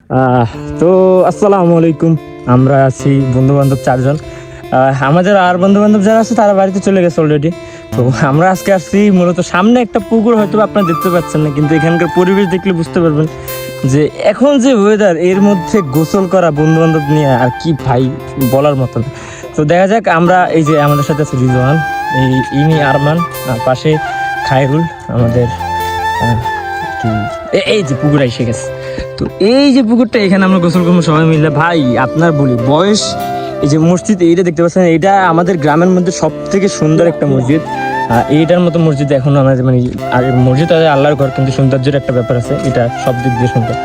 তো আসসালামু আলাইকুম। আমরা আছি বন্ধু বান্ধব 4 জন। আমাদের আর বন্ধু বান্ধব যারা আছে তারা বাড়িতে চলে গেছে অলরেডি। তো আমরা আজকে আসছি মূলত সামনে একটা পুকুর, হয়তো আপনারা দেখতে পাচ্ছেন না, কিন্তু এখানকার পরিবেশ দেখলে বুঝতে পারবেন যে এখন যে ওয়েদার, এর মধ্যে গোসল করা বন্ধু বান্ধব নিয়ে আর কি ভাই বলার মতো না। তো দেখা যাক, আমরা এই যে আমাদের সাথে আছে রিজওয়ান, ইনি আরমান, আর পাশে খায়রুল আমাদের। কি এই যে পুকুর এসে গেছে। তো এই যে পুকুরটা, এখানে আমরা গোসল করবো সবাই মিলে। ভাই আপনার বলি বয়স, এই যে মসজিদ এইটা দেখতে পাচ্ছেন, এটা আমাদের গ্রামের মধ্যে সব থেকে সুন্দর একটা মসজিদ। এইটার মতো মসজিদ এখন আমাদের মানে, আর মসজিদ আছে আল্লাহর ঘর, কিন্তু সৌন্দর্যের একটা ব্যাপার আছে, এটা সব দিক দিয়ে সুন্দর।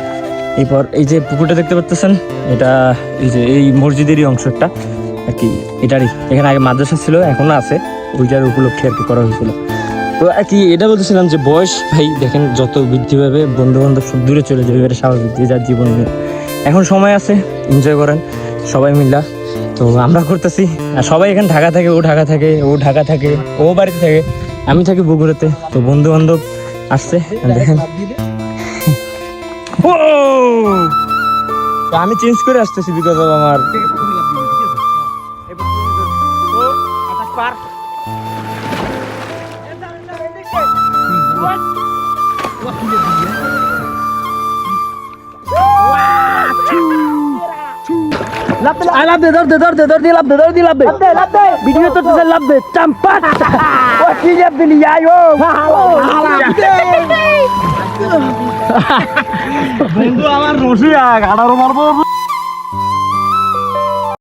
এরপর এই যে পুকুরটা দেখতে পাচ্ছেন, এটা এই যে এই মসজিদেরই অংশ একটা আর কি, এটারই। এখানে আগে মাদ্রাসা ছিল, এখনো আছে, ওইটার উপলক্ষে আর কি করা হয়েছিল। তো আর কি এটা বলতেছিলাম যে বয়স ভাই দেখেন যত বৃদ্ধি পাবে বন্ধু বান্ধব সব দূরে চলে যাবে, এটা স্বাভাবিক, যে যার জীবন নিয়ে। এখন সময় আছে, এনজয় করেন সবাই মিলা। তো আমরা করতেছি, আর সবাই এখানে ঢাকা থাকে, ও ঢাকা থাকে, ও ঢাকা থাকে, ও বাড়িতে থাকে, আমি থাকি বগুড়াতে। তো বন্ধু বান্ধব আসছে দেখেন। ও তো আমি চেঞ্জ করে আসতেছি বিকজ অফ আমার লাভ দে ভিডিও তো লাভ দে চাম্পা ও কি লাভ দিলি আয়ো বন্ধু আমার রসিয়া গাড়ারও মারবো।